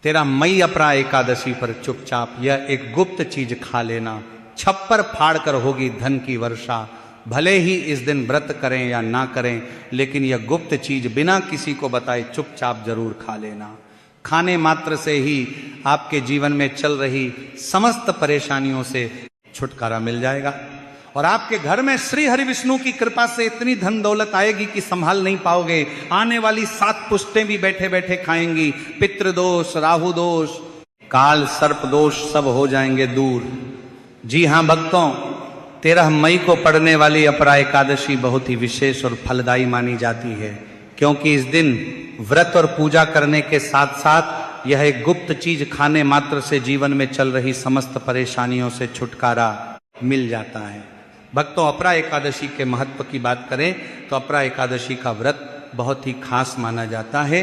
13 मई अपरा एकादशी पर चुपचाप यह एक गुप्त चीज खा लेना, छप्पर फाड़ कर होगी धन की वर्षा। भले ही इस दिन व्रत करें या ना करें, लेकिन यह गुप्त चीज बिना किसी को बताए चुपचाप जरूर खा लेना। खाने मात्र से ही आपके जीवन में चल रही समस्त परेशानियों से छुटकारा मिल जाएगा और आपके घर में श्री हरि विष्णु की कृपा से इतनी धन दौलत आएगी कि संभाल नहीं पाओगे। आने वाली 7 पुश्तें भी बैठे बैठे खाएंगी। पितृदोष, राहु दोष, काल सर्प दोष सब हो जाएंगे दूर। जी हाँ भक्तों, 13 मई को पड़ने वाली अपरा एकादशी बहुत ही विशेष और फलदायी मानी जाती है, क्योंकि इस दिन व्रत और पूजा करने के साथ साथ यह एक गुप्त चीज खाने मात्र से जीवन में चल रही समस्त परेशानियों से छुटकारा मिल जाता है। भक्तों, अपरा एकादशी के महत्व की बात करें तो अपरा एकादशी का व्रत बहुत ही खास माना जाता है।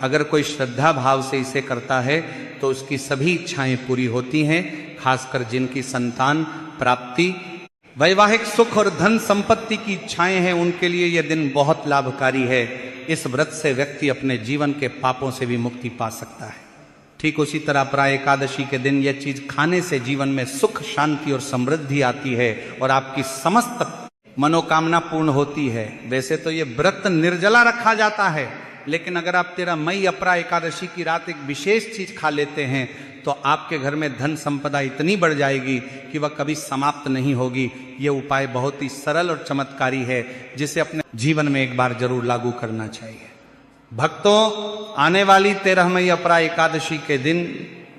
अगर कोई श्रद्धा भाव से इसे करता है तो उसकी सभी इच्छाएं पूरी होती हैं, खासकर जिनकी संतान प्राप्ति, वैवाहिक सुख और धन संपत्ति की इच्छाएं हैं, उनके लिए यह दिन बहुत लाभकारी है। इस व्रत से व्यक्ति अपने जीवन के पापों से भी मुक्ति पा सकता है। ठीक उसी तरह अपरा एकादशी के दिन यह चीज खाने से जीवन में सुख, शांति और समृद्धि आती है और आपकी समस्त मनोकामना पूर्ण होती है। वैसे तो यह व्रत निर्जला रखा जाता है, लेकिन अगर आप 13 मई अपरा एकादशी की रात एक विशेष चीज खा लेते हैं तो आपके घर में धन संपदा इतनी बढ़ जाएगी कि वह कभी समाप्त नहीं होगी। ये उपाय बहुत ही सरल और चमत्कारी है, जिसे अपने जीवन में एक बार जरूर लागू करना चाहिए। भक्तों, आने वाली 13 मई अपरा एकादशी के दिन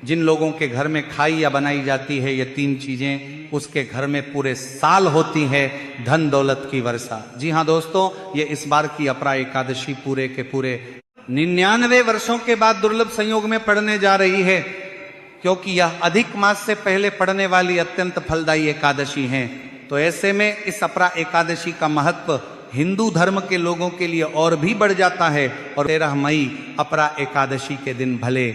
जिन लोगों के घर में खाई या बनाई जाती है ये 3 चीजें, उसके घर में पूरे साल होती है धन दौलत की वर्षा। जी हाँ दोस्तों, ये इस बार की अपरा एकादशी पूरे के पूरे 99 वर्षों के बाद दुर्लभ संयोग में पड़ने जा रही है, क्योंकि यह अधिक मास से पहले पड़ने वाली अत्यंत फलदायी एकादशी है। तो ऐसे में इस अपरा एकादशी का महत्व हिंदू धर्म के लोगों के लिए और भी बढ़ जाता है। और 13 मई अपरा एकादशी के दिन भले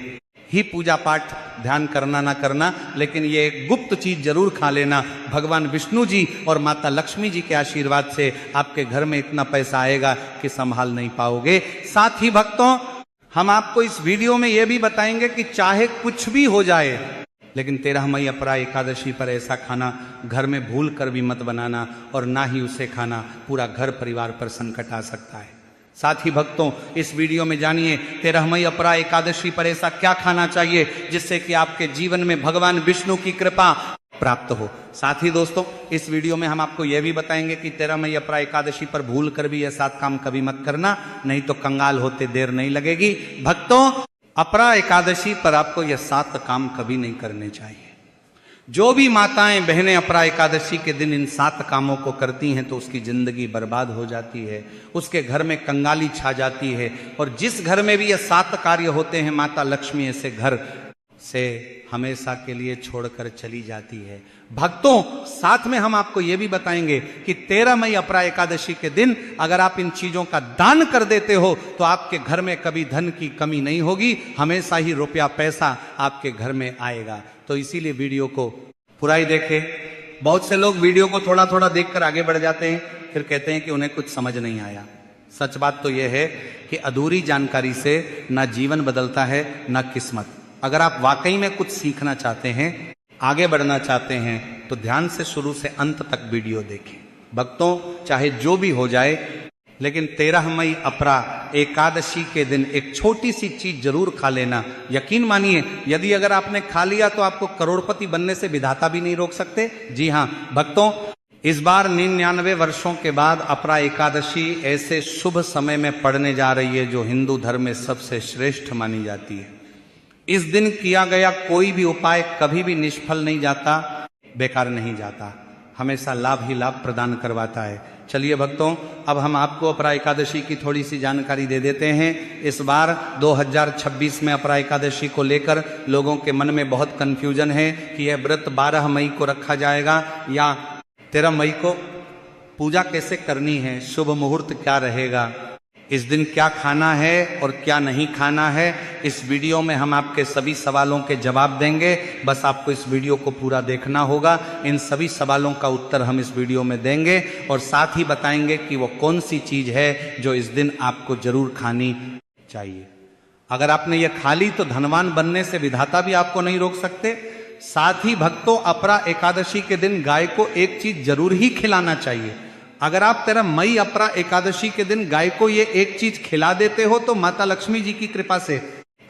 ही पूजा पाठ ध्यान करना ना करना, लेकिन ये एक गुप्त चीज जरूर खा लेना। भगवान विष्णु जी और माता लक्ष्मी जी के आशीर्वाद से आपके घर में इतना पैसा आएगा कि संभाल नहीं पाओगे। साथ ही भक्तों, हम आपको इस वीडियो में यह भी बताएंगे कि चाहे कुछ भी हो जाए, लेकिन 13 मई अपरा एकादशी पर ऐसा खाना घर में भूल कर भी मत बनाना, और ना ही उसे खाना पूरा घर परिवार पर संकट आ सकता है। साथ ही भक्तों, इस वीडियो में जानिए 13 मई अपरा एकादशी पर ऐसा क्या खाना चाहिए जिससे कि आपके जीवन में भगवान विष्णु की कृपा प्राप्त हो। साथ ही दोस्तों, इस वीडियो में हम आपको यह भी बताएंगे कि 13 मई अपरा एकादशी पर भूल कर भी यह 7 काम कभी मत करना, नहीं तो कंगाल होते देर नहीं लगेगी। भक्तों, अपरा एकादशी पर आपको यह 7 काम कभी नहीं करने चाहिए। जो भी माताएं बहनें अपरा एकादशी के दिन इन 7 कामों को करती हैं तो उसकी जिंदगी बर्बाद हो जाती है, उसके घर में कंगाली छा जाती है, और जिस घर में भी यह 7 कार्य होते हैं माता लक्ष्मी ऐसे घर से हमेशा के लिए छोड़कर चली जाती है। भक्तों, साथ में हम आपको यह भी बताएंगे कि 13 मई अपरा एकादशी के दिन अगर आप इन चीजों का दान कर देते हो तो आपके घर में कभी धन की कमी नहीं होगी, हमेशा ही रुपया पैसा आपके घर में आएगा। तो इसीलिए वीडियो को पूरा ही देखें। बहुत से लोग वीडियो को थोड़ा थोड़ा देखकर आगे बढ़ जाते हैं, फिर कहते हैं कि उन्हें कुछ समझ नहीं आया। सच बात तो यह है कि अधूरी जानकारी से ना जीवन बदलता है ना किस्मत। अगर आप वाकई में कुछ सीखना चाहते हैं, आगे बढ़ना चाहते हैं, तो ध्यान से शुरू से अंत तक वीडियो देखें। भक्तों, चाहे जो भी हो जाए, लेकिन 13 मई अपरा एकादशी के दिन एक छोटी सी चीज जरूर खा लेना। यकीन मानिए, यदि अगर आपने खा लिया तो आपको करोड़पति बनने से विधाता भी नहीं रोक सकते। जी हाँ भक्तों, इस बार 99 वर्षों के बाद अपरा एकादशी ऐसे शुभ समय में पड़ने जा रही है जो हिंदू धर्म में सबसे श्रेष्ठ मानी जाती है। इस दिन किया गया कोई भी उपाय कभी भी निष्फल नहीं जाता, बेकार नहीं जाता, हमेशा लाभ ही लाभ प्रदान करवाता है। चलिए भक्तों, अब हम आपको अपरा एकादशी की थोड़ी सी जानकारी दे देते हैं। इस बार 2026 में अपरा एकादशी को लेकर लोगों के मन में बहुत कंफ्यूजन है कि यह व्रत 12 मई को रखा जाएगा या 13 मई को। पूजा कैसे करनी है, शुभ मुहूर्त क्या रहेगा, इस दिन क्या खाना है और क्या नहीं खाना है, इस वीडियो में हम आपके सभी सवालों के जवाब देंगे। बस आपको इस वीडियो को पूरा देखना होगा। इन सभी सवालों का उत्तर हम इस वीडियो में देंगे और साथ ही बताएंगे कि वो कौन सी चीज है जो इस दिन आपको जरूर खानी चाहिए। अगर आपने ये खा ली तो धनवान बनने से विधाता भी आपको नहीं रोक सकते। साथ ही भक्तों, अपरा एकादशी के दिन गाय को एक चीज जरूर ही खिलाना चाहिए। अगर आप तेरा मई अपरा एकादशी के दिन गाय को ये एक चीज खिला देते हो तो माता लक्ष्मी जी की कृपा से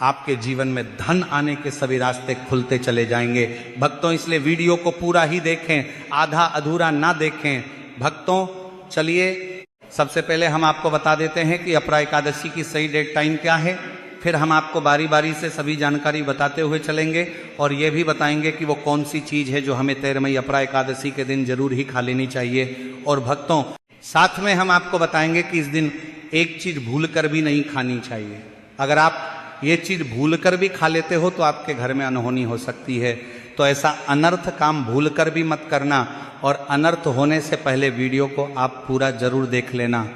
आपके जीवन में धन आने के सभी रास्ते खुलते चले जाएंगे। भक्तों, इसलिए वीडियो को पूरा ही देखें, आधा अधूरा ना देखें। भक्तों, चलिए सबसे पहले हम आपको बता देते हैं कि अपरा एकादशी की सही डेट टाइम क्या है। फिर हम आपको बारी बारी से सभी जानकारी बताते हुए चलेंगे और ये भी बताएंगे कि वो कौन सी चीज है जो हमें 13 मई अपरा एकादशी के दिन जरूर ही खा लेनी चाहिए। और भक्तों, साथ में हम आपको बताएंगे कि इस दिन एक चीज भूल कर भी नहीं खानी चाहिए। अगर आप ये चीज भूल कर भी खा लेते हो तो आपके घर में अनहोनी हो सकती है। तो ऐसा अनर्थ काम भूल कर भी मत करना और अनर्थ होने से पहले वीडियो को आप पूरा जरूर देख लेना।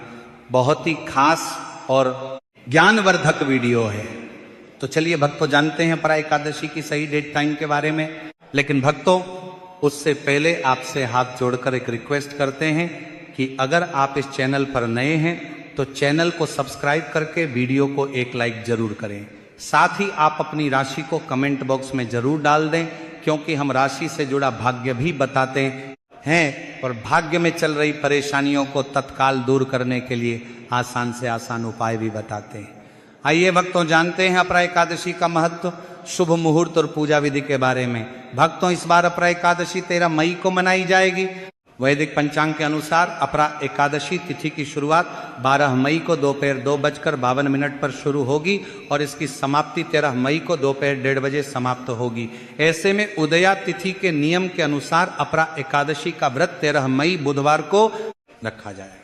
बहुत ही खास और ज्ञानवर्धक वीडियो है। तो चलिए भक्तों, जानते हैं अपरा एकादशी की सही डेट टाइम के बारे में। लेकिन भक्तों, उससे पहले आपसे हाथ जोड़कर एक रिक्वेस्ट करते हैं कि अगर आप इस चैनल पर नए हैं तो चैनल को सब्सक्राइब करके वीडियो को एक लाइक जरूर करें। साथ ही आप अपनी राशि को कमेंट बॉक्स में जरूर डाल दें, क्योंकि हम राशि से जुड़ा भाग्य भी बताते हैं और भाग्य में चल रही परेशानियों को तत्काल दूर करने के लिए आसान से आसान उपाय भी बताते हैं। आइए भक्तों, जानते हैं अपरा एकादशी का महत्व, शुभ मुहूर्त और पूजा विधि के बारे में। भक्तों, इस बार अपरा एकादशी 13 मई को मनाई जाएगी। वैदिक पंचांग के अनुसार अपरा एकादशी तिथि की शुरुआत 12 मई को दोपहर 2:52 पर शुरू होगी और इसकी समाप्ति 13 मई को दोपहर 1:30 बजे समाप्त होगी। ऐसे में उदया तिथि के नियम के अनुसार अपरा एकादशी का व्रत 13 मई बुधवार को रखा जाएगा।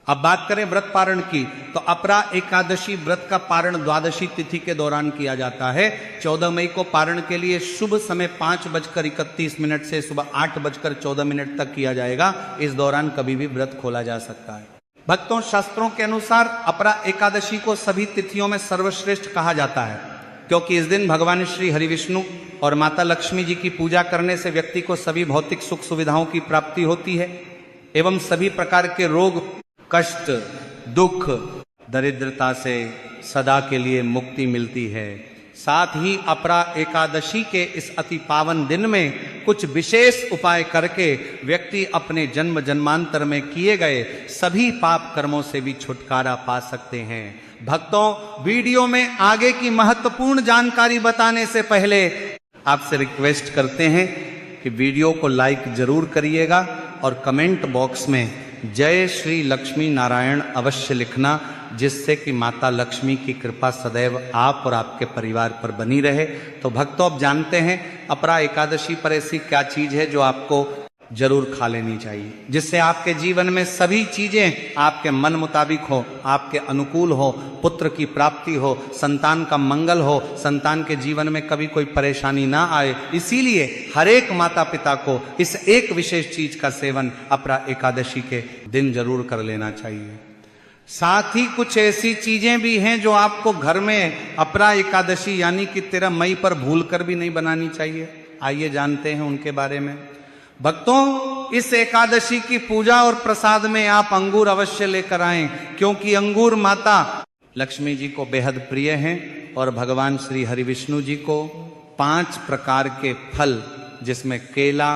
अब बात करें व्रत पारण की, तो अपरा एकादशी व्रत का पारण द्वादशी तिथि के दौरान किया जाता है। 14 मई को पारण के लिए शुभ समय 5:31 से सुबह 8:14 तक किया जाएगा। इस दौरान कभी भी व्रत खोला जा सकता है। भक्तों, शास्त्रों के अनुसार अपरा एकादशी को सभी तिथियों में सर्वश्रेष्ठ कहा जाता है, क्योंकि इस दिन भगवान श्री हरि विष्णु और माता लक्ष्मी जी की पूजा करने से व्यक्ति को सभी भौतिक सुख सुविधाओं की प्राप्ति होती है एवं सभी प्रकार के रोग, कष्ट, दुख, दरिद्रता से सदा के लिए मुक्ति मिलती है। साथ ही अपरा एकादशी के इस अति पावन दिन में कुछ विशेष उपाय करके व्यक्ति अपने जन्म जन्मांतर में किए गए सभी पाप कर्मों से भी छुटकारा पा सकते हैं। भक्तों, वीडियो में आगे की महत्वपूर्ण जानकारी बताने से पहले आपसे रिक्वेस्ट करते हैं कि वीडियो को लाइक जरूर करिएगा और कमेंट बॉक्स में जय श्री लक्ष्मी नारायण अवश्य लिखना, जिससे कि माता लक्ष्मी की कृपा सदैव आप और आपके परिवार पर बनी रहे। तो भक्तों, अब जानते हैं अपरा एकादशी पर ऐसी क्या चीज है जो आपको जरूर खा लेनी चाहिए, जिससे आपके जीवन में सभी चीजें आपके मन मुताबिक हो, आपके अनुकूल हो, पुत्र की प्राप्ति हो, संतान का मंगल हो, संतान के जीवन में कभी कोई परेशानी ना आए। इसीलिए हर एक माता पिता को इस एक विशेष चीज का सेवन अपरा एकादशी के दिन जरूर कर लेना चाहिए। साथ ही कुछ ऐसी चीजें भी हैं जो आपको घर में अपरा एकादशी यानी कि 13 मई पर भूल कर भी नहीं बनानी चाहिए। आइए जानते हैं उनके बारे में। भक्तों, इस एकादशी की पूजा और प्रसाद में आप अंगूर अवश्य लेकर आएं, क्योंकि अंगूर माता लक्ष्मी जी को बेहद प्रिय हैं और भगवान श्री हरि विष्णु जी को 5 प्रकार के फल, जिसमें केला,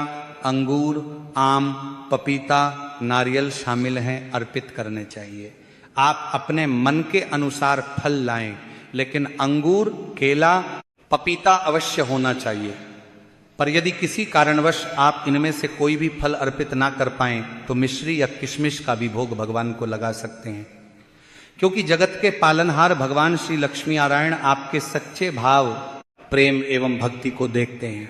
अंगूर, आम, पपीता, नारियल शामिल हैं, अर्पित करने चाहिए। आप अपने मन के अनुसार फल लाएं, लेकिन अंगूर, केला, पपीता अवश्य होना चाहिए। पर यदि किसी कारणवश आप इनमें से कोई भी फल अर्पित ना कर पाएं तो मिश्री या किशमिश का भी भोग भगवान को लगा सकते हैं, क्योंकि जगत के पालनहार भगवान श्री लक्ष्मी नारायण आपके सच्चे भाव, प्रेम एवं भक्ति को देखते हैं।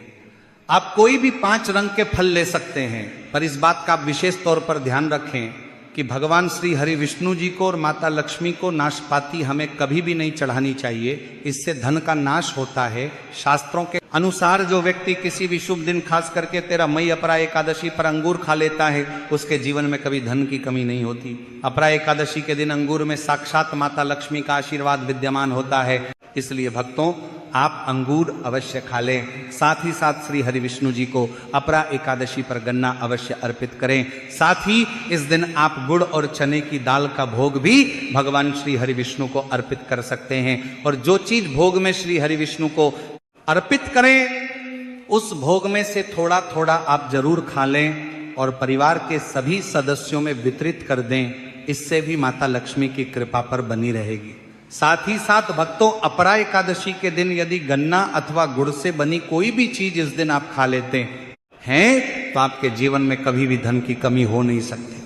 आप कोई भी 5 रंग के फल ले सकते हैं, पर इस बात का आप विशेष तौर पर ध्यान रखें कि भगवान श्री हरि विष्णु जी को और माता लक्ष्मी को नाशपाती हमें कभी भी नहीं चढ़ानी चाहिए, इससे धन का नाश होता है। शास्त्रों के अनुसार जो व्यक्ति किसी भी शुभ दिन, खास करके 13 मई अपरा एकादशी पर अंगूर खा लेता है, उसके जीवन में कभी धन की कमी नहीं होती। अपरा एकादशी के दिन अंगूर में साक्षात माता लक्ष्मी का आशीर्वाद विद्यमान होता है। इसलिए भक्तों आप अंगूर अवश्य खा लें, साथ ही साथ श्री हरि विष्णु जी को अपरा एकादशी पर गन्ना अवश्य अर्पित करें। साथ ही इस दिन आप गुड़ और चने की दाल का भोग भी भगवान श्री हरि विष्णु को अर्पित कर सकते हैं। और जो चीज भोग में श्री हरि विष्णु को अर्पित करें उस भोग में से थोड़ा थोड़ा आप जरूर खा लें और परिवार के सभी सदस्यों में वितरित कर दें। इससे भी माता लक्ष्मी की कृपा पर बनी रहेगी। साथ ही साथ भक्तों अपरा एकादशी के दिन यदि गन्ना अथवा गुड़ से बनी कोई भी चीज इस दिन आप खा लेते हैं तो आपके जीवन में कभी भी धन की कमी हो नहीं सकती।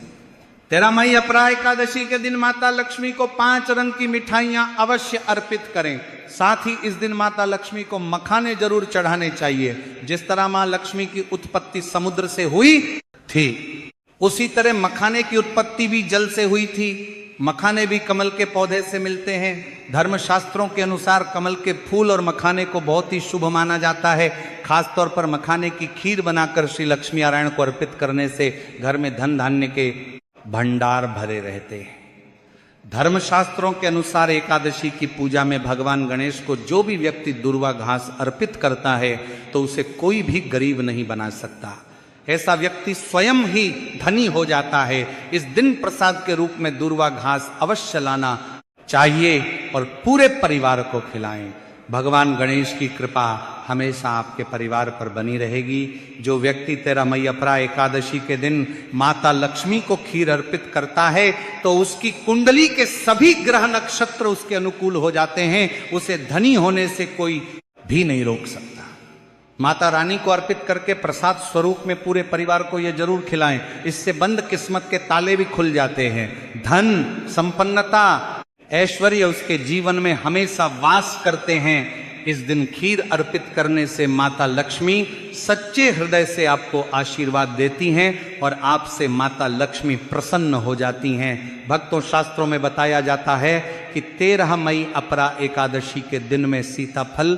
13 मई अपरा एकादशी के दिन माता लक्ष्मी को 5 रंग की मिठाइयां अवश्य अर्पित करें। साथ ही इस दिन माता लक्ष्मी को मखाने जरूर चढ़ाने चाहिए। जिस तरह मां लक्ष्मी की उत्पत्ति समुद्र से हुई थी उसी तरह मखाने की उत्पत्ति भी जल से हुई थी। मखाने भी कमल के पौधे से मिलते हैं। धर्मशास्त्रों के अनुसार कमल के फूल और मखाने को बहुत ही शुभ माना जाता है। खासतौर पर मखाने की खीर बनाकर श्री लक्ष्मी नारायण को अर्पित करने से घर में धन धान्य के भंडार भरे रहते हैं। धर्मशास्त्रों के अनुसार एकादशी की पूजा में भगवान गणेश को जो भी व्यक्ति दूर्वा घास अर्पित करता है तो उसे कोई भी गरीब नहीं बना सकता। ऐसा व्यक्ति स्वयं ही धनी हो जाता है। इस दिन प्रसाद के रूप में दूर्वा घास अवश्य लाना चाहिए और पूरे परिवार को खिलाएं। भगवान गणेश की कृपा हमेशा आपके परिवार पर बनी रहेगी। जो व्यक्ति 13 मई अपरा एकादशी के दिन माता लक्ष्मी को खीर अर्पित करता है तो उसकी कुंडली के सभी ग्रह नक्षत्र उसके अनुकूल हो जाते हैं। उसे धनी होने से कोई भी नहीं रोक सकता। माता रानी को अर्पित करके प्रसाद स्वरूप में पूरे परिवार को यह जरूर खिलाएं। इससे बंद किस्मत के ताले भी खुल जाते हैं। धन, संपन्नता, ऐश्वर्य उसके जीवन में हमेशा वास करते हैं। इस दिन खीर अर्पित करने से माता लक्ष्मी सच्चे हृदय से आपको आशीर्वाद देती हैं और आपसे माता लक्ष्मी प्रसन्न हो जाती हैं। भक्तों, शास्त्रों में बताया जाता है कि 13 मई अपरा एकादशी के दिन में सीताफल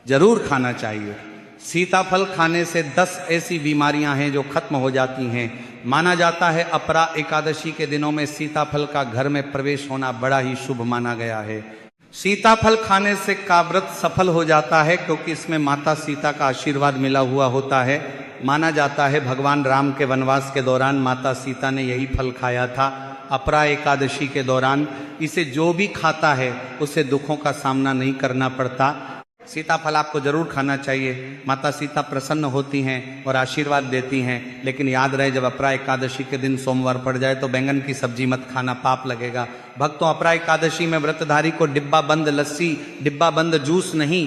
जरूर खाना चाहिए। सीताफल खाने से 10 ऐसी बीमारियां हैं जो खत्म हो जाती हैं। माना जाता है अपरा एकादशी के दिनों में सीताफल का घर में प्रवेश होना बड़ा ही शुभ माना गया है। सीताफल खाने से का व्रत सफल हो जाता है क्योंकि इसमें माता सीता का आशीर्वाद मिला हुआ होता है। माना जाता है भगवान राम के वनवास के दौरान माता सीता ने यही फल खाया था। अपरा एकादशी के दौरान इसे जो भी खाता है उसे दुखों का सामना नहीं करना पड़ता। सीताफल आपको जरूर खाना चाहिए। माता सीता प्रसन्न होती हैं और आशीर्वाद देती हैं। लेकिन याद रहे जब अपरा एकादशी के दिन सोमवार पड़ जाए तो बैंगन की सब्जी मत खाना, पाप लगेगा। भक्तों, अपरा एकादशी में व्रतधारी को डिब्बा बंद लस्सी, डिब्बा बंद जूस नहीं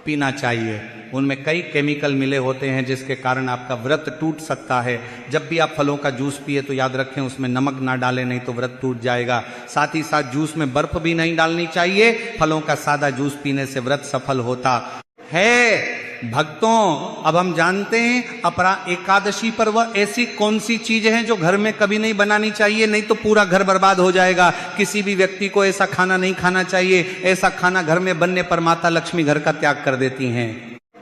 पीना चाहिए। उनमें कई केमिकल मिले होते हैं जिसके कारण आपका व्रत टूट सकता है। जब भी आप फलों का जूस पिए तो याद रखें उसमें नमक ना डालें, नहीं तो व्रत टूट जाएगा। साथ ही साथ जूस में बर्फ भी नहीं डालनी चाहिए। फलों का सादा जूस पीने से व्रत सफल होता है। भक्तों, अब हम जानते हैं अपरा एकादशी पर वह ऐसी कौन सी चीज है जो घर में कभी नहीं बनानी चाहिए, नहीं तो पूरा घर बर्बाद हो जाएगा। किसी भी व्यक्ति को ऐसा खाना नहीं खाना चाहिए। ऐसा खाना घर में बनने पर माता लक्ष्मी घर का त्याग कर देती हैं।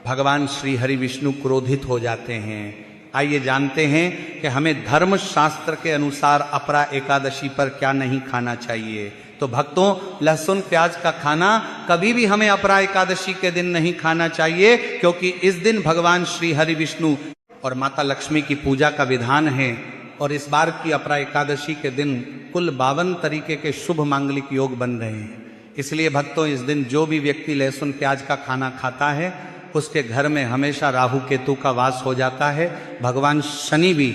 भगवान श्री हरि विष्णु क्रोधित हो जाते हैं। आइए जानते हैं कि हमें धर्म शास्त्र के अनुसार अपरा एकादशी पर क्या नहीं खाना चाहिए। तो भक्तों, लहसुन प्याज का खाना कभी भी हमें अपरा एकादशी के दिन नहीं खाना चाहिए क्योंकि इस दिन भगवान श्री हरि विष्णु और माता लक्ष्मी की पूजा का विधान है। और इस बार की अपरा एकादशी के दिन कुल 52 तरीके के शुभ मांगलिक योग बन रहे हैं। इसलिए भक्तों, इस दिन जो भी व्यक्ति लहसुन प्याज का खाना खाता है उसके घर में हमेशा राहु केतु का वास हो जाता है। भगवान शनि भी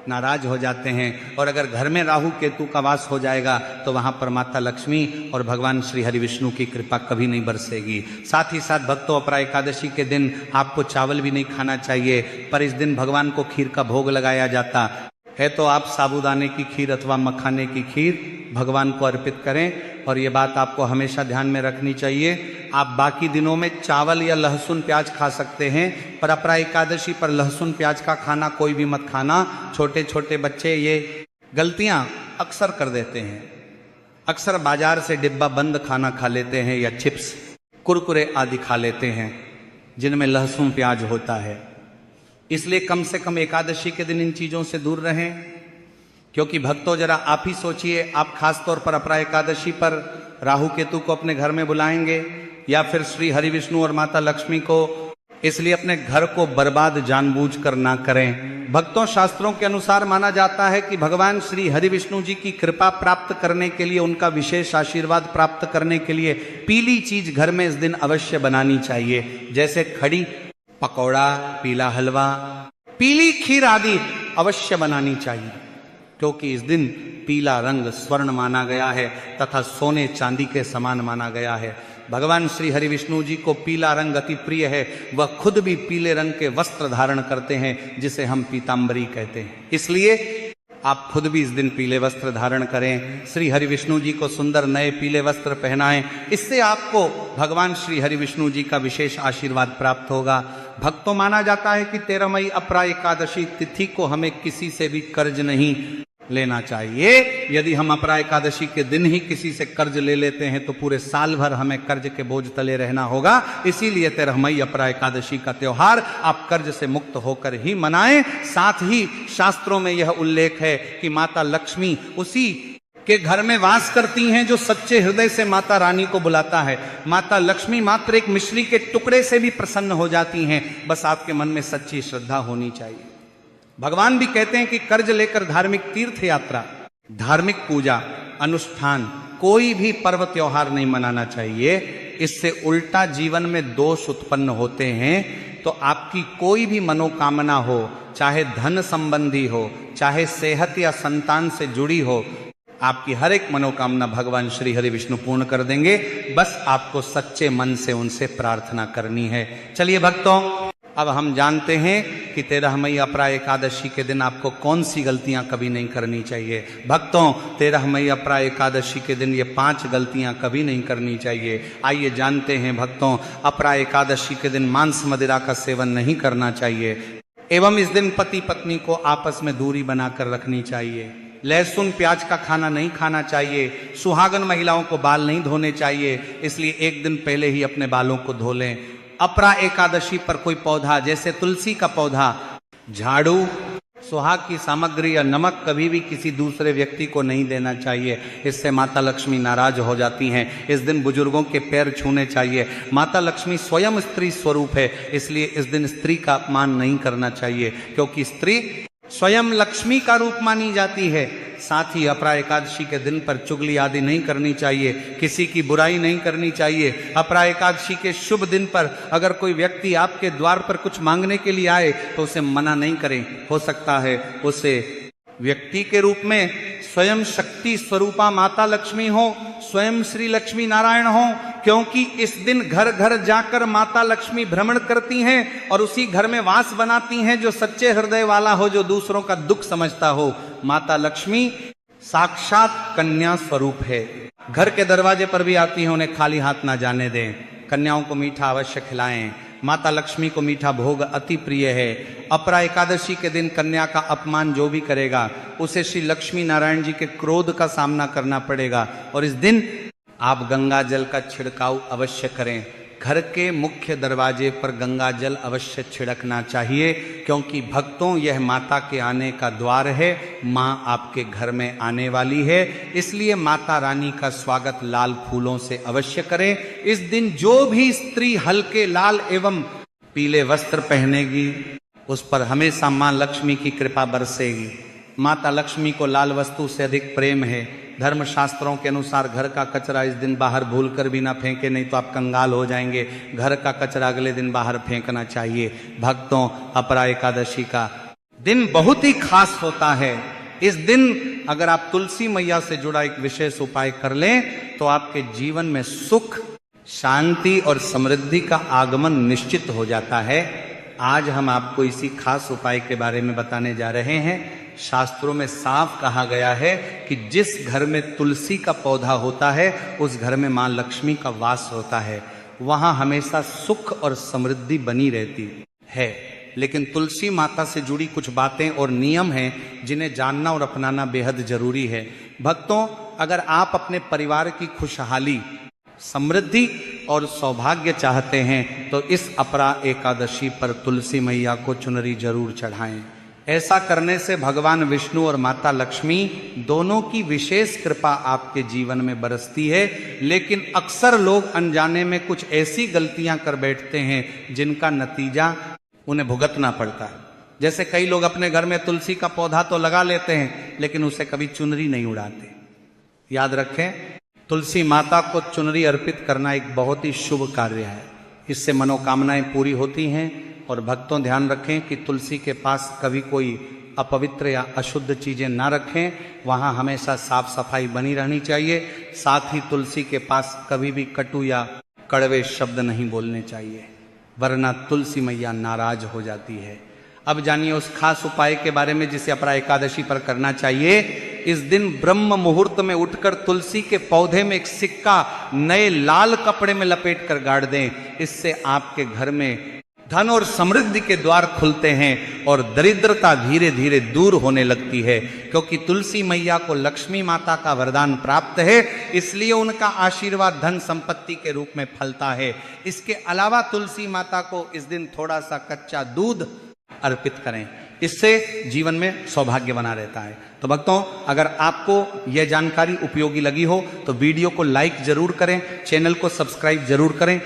नाराज हो जाते हैं और अगर घर में राहु केतु का वास हो जाएगा तो वहां पर माता लक्ष्मी और भगवान श्री हरि विष्णु की कृपा कभी नहीं बरसेगी। साथ ही साथ भक्तों, अपरा एकादशी के दिन आपको चावल भी नहीं खाना चाहिए। पर इस दिन भगवान को खीर का भोग लगाया जाता है तो आप साबूदाने की खीर अथवा मखाने की खीर भगवान को अर्पित करें। और ये बात आपको हमेशा ध्यान में रखनी चाहिए। आप बाकी दिनों में चावल या लहसुन प्याज खा सकते हैं पर अपरा एकादशी पर लहसुन प्याज का खाना कोई भी मत खाना। छोटे छोटे बच्चे ये गलतियां अक्सर कर देते हैं। अक्सर बाजार से डिब्बा बंद खाना खा लेते हैं या चिप्स, कुरकुरे आदि खा लेते हैं जिनमें लहसुन प्याज होता है। इसलिए कम से कम एकादशी के दिन इन चीजों से दूर रहें। क्योंकि भक्तों, जरा आप ही सोचिए, आप खास तौर पर अपरा एकादशी पर राहु केतु को अपने घर में बुलाएंगे या फिर श्री हरि विष्णु और माता लक्ष्मी को, इसलिए अपने घर को बर्बाद जानबूझकर ना करें। भक्तों, शास्त्रों के अनुसार माना जाता है कि भगवान श्री हरि विष्णु जी की कृपा प्राप्त करने के लिए, उनका विशेष आशीर्वाद प्राप्त करने के लिए पीली चीज घर में इस दिन अवश्य बनानी चाहिए, जैसे खड़ी, पकौड़ा, पीला हलवा, पीली खीर आदि अवश्य बनानी चाहिए, क्योंकि इस दिन पीला रंग स्वर्ण माना गया है तथा सोने चांदी के समान माना गया है। भगवान श्री हरि विष्णु जी को पीला रंग अति प्रिय है। वह खुद भी पीले रंग के वस्त्र धारण करते हैं, जिसे हम पीतांबरी कहते हैं। इसलिए आप खुद भी इस दिन पीले वस्त्र धारण करें, श्री हरि विष्णु जी को सुंदर नए पीले वस्त्र पहनाएं। इससे आपको भगवान श्री हरि विष्णु जी का विशेष आशीर्वाद प्राप्त होगा। भक्तों, माना जाता है कि 13 मई अपरा एकादशी तिथि को हमें किसी से भी कर्ज नहीं लेना चाहिए। यदि हम अपरा एकादशी के दिन ही किसी से कर्ज ले लेते हैं तो पूरे साल भर हमें कर्ज के बोझ तले रहना होगा। इसीलिए 13 मई अपरा एकादशी का त्योहार आप कर्ज से मुक्त होकर ही मनाएं। साथ ही शास्त्रों में यह उल्लेख है कि माता लक्ष्मी उसी के घर में वास करती हैं जो सच्चे हृदय से माता रानी को बुलाता है। माता लक्ष्मी मात्र एक मिश्री के टुकड़े से भी प्रसन्न हो जाती हैं, बस आपके मन में सच्ची श्रद्धा होनी चाहिए। भगवान भी कहते हैं कि कर्ज लेकर धार्मिक तीर्थ यात्रा, धार्मिक पूजा, अनुष्ठान, कोई भी पर्व त्योहार नहीं मनाना चाहिए। इससे उल्टा जीवन में दोष उत्पन्न होते हैं। तो आपकी कोई भी मनोकामना हो, चाहे धन संबंधी हो, चाहे सेहत या संतान से जुड़ी हो, आपकी हर एक मनोकामना भगवान श्री हरि विष्णु पूर्ण कर देंगे। बस आपको सच्चे मन से उनसे प्रार्थना करनी है। चलिए भक्तों, अब हम जानते हैं कि 13 मई अपरा एकादशी के दिन आपको कौन सी गलतियां कभी नहीं करनी चाहिए। भक्तों, 13 मई अपरा एकादशी के दिन ये 5 गलतियां कभी नहीं करनी चाहिए। आइए जानते हैं भक्तों, अपरा एकादशी के दिन मांस मदिरा का सेवन नहीं करना चाहिए एवं इस दिन पति पत्नी को आपस में दूरी बनाकर रखनी चाहिए। लहसुन प्याज का खाना नहीं खाना चाहिए। सुहागन महिलाओं को बाल नहीं धोने चाहिए, इसलिए एक दिन पहले ही अपने बालों को धो लें। अपरा एकादशी पर कोई पौधा, जैसे तुलसी का पौधा, झाड़ू, सुहाग की सामग्री या नमक कभी भी किसी दूसरे व्यक्ति को नहीं देना चाहिए। इससे माता लक्ष्मी नाराज हो जाती हैं। इस दिन बुजुर्गों के पैर छूने चाहिए। माता लक्ष्मी स्वयं स्त्री स्वरूप है, इसलिए इस दिन स्त्री का अपमान नहीं करना चाहिए, क्योंकि स्त्री स्वयं लक्ष्मी का रूप मानी जाती है। साथ ही अपरा एकादशी के दिन पर चुगली आदि नहीं करनी चाहिए, किसी की बुराई नहीं करनी चाहिए। अपरा एकादशी के शुभ दिन पर अगर कोई व्यक्ति आपके द्वार पर कुछ मांगने के लिए आए तो उसे मना नहीं करें। हो सकता है उसे व्यक्ति के रूप में स्वयं शक्ति स्वरूपा माता लक्ष्मी हो, स्वयं श्री लक्ष्मी नारायण हो, क्योंकि इस दिन घर घर जाकर माता लक्ष्मी भ्रमण करती हैं और उसी घर में वास बनाती हैं जो सच्चे हृदय वाला हो, जो दूसरों का दुख समझता हो। माता लक्ष्मी साक्षात कन्या स्वरूप है। घर के दरवाजे पर भी आती हैं, उन्हें खाली हाथ ना जाने दें। कन्याओं को मीठा अवश्य खिलाएं। माता लक्ष्मी को मीठा भोग अति प्रिय है। अपरा एकादशी के दिन कन्या का अपमान जो भी करेगा उसे श्री लक्ष्मी नारायण जी के क्रोध का सामना करना पड़ेगा। और इस दिन आप गंगा जल का छिड़काव अवश्य करें। घर के मुख्य दरवाजे पर गंगा जल अवश्य छिड़कना चाहिए, क्योंकि भक्तों यह माता के आने का द्वार है। माँ आपके घर में आने वाली है, इसलिए माता रानी का स्वागत लाल फूलों से अवश्य करें। इस दिन जो भी स्त्री हल्के लाल एवं पीले वस्त्र पहनेगी उस पर हमेशा माँ लक्ष्मी की कृपा बरसेगी। माता लक्ष्मी को लाल वस्तु से अधिक प्रेम है। धर्म शास्त्रों के अनुसार घर का कचरा इस दिन बाहर भूलकर भी ना फेंके, नहीं तो आप कंगाल हो जाएंगे। घर का कचरा अगले दिन बाहर फेंकना चाहिए। भक्तों, अपरा एकादशी का दिन बहुत ही खास होता है। इस दिन अगर आप तुलसी मैया से जुड़ा एक विशेष उपाय कर लें तो आपके जीवन में सुख, शांति और समृद्धि का आगमन निश्चित हो जाता है। आज हम आपको इसी खास उपाय के बारे में बताने जा रहे हैं। शास्त्रों में साफ कहा गया है कि जिस घर में तुलसी का पौधा होता है उस घर में मां लक्ष्मी का वास होता है, वहां हमेशा सुख और समृद्धि बनी रहती है। लेकिन तुलसी माता से जुड़ी कुछ बातें और नियम हैं जिन्हें जानना और अपनाना बेहद जरूरी है। भक्तों, अगर आप अपने परिवार की खुशहाली, समृद्धि और सौभाग्य चाहते हैं तो इस अपरा एकादशी पर तुलसी मैया को चुनरी जरूर चढ़ाएं ऐसा करने से भगवान विष्णु और माता लक्ष्मी दोनों की विशेष कृपा आपके जीवन में बरसती है। लेकिन अक्सर लोग अनजाने में कुछ ऐसी गलतियां कर बैठते हैं जिनका नतीजा उन्हें भुगतना पड़ता है। जैसे कई लोग अपने घर में तुलसी का पौधा तो लगा लेते हैं लेकिन उसे कभी चुनरी नहीं उड़ाते। याद रखें, तुलसी माता को चुनरी अर्पित करना एक बहुत ही शुभ कार्य है। इससे मनोकामनाएं पूरी होती हैं। और भक्तों ध्यान रखें कि तुलसी के पास कभी कोई अपवित्र या अशुद्ध चीजें ना रखें, वहां हमेशा साफ सफाई बनी रहनी चाहिए। साथ ही तुलसी के पास कभी भी कटु या कड़वे शब्द नहीं बोलने चाहिए, वरना तुलसी मैया नाराज हो जाती है। अब जानिए उस खास उपाय के बारे में जिसे अपरा एकादशी पर करना चाहिए। इस दिन ब्रह्म मुहूर्त में उठकर तुलसी के पौधे में एक सिक्का नए लाल कपड़े में लपेट कर गाड़ दें। इससे आपके घर में धन और समृद्धि के द्वार खुलते हैं और दरिद्रता धीरे धीरे दूर होने लगती है। क्योंकि तुलसी मैया को लक्ष्मी माता का वरदान प्राप्त है, इसलिए उनका आशीर्वाद धन संपत्ति के रूप में फलता है। इसके अलावा तुलसी माता को इस दिन थोड़ा सा कच्चा दूध अर्पित करें, इससे जीवन में सौभाग्य बना रहता है। तो भक्तों, अगर आपको यह जानकारी उपयोगी लगी हो तो वीडियो को लाइक जरूर करें, चैनल को सब्सक्राइब जरूर करें।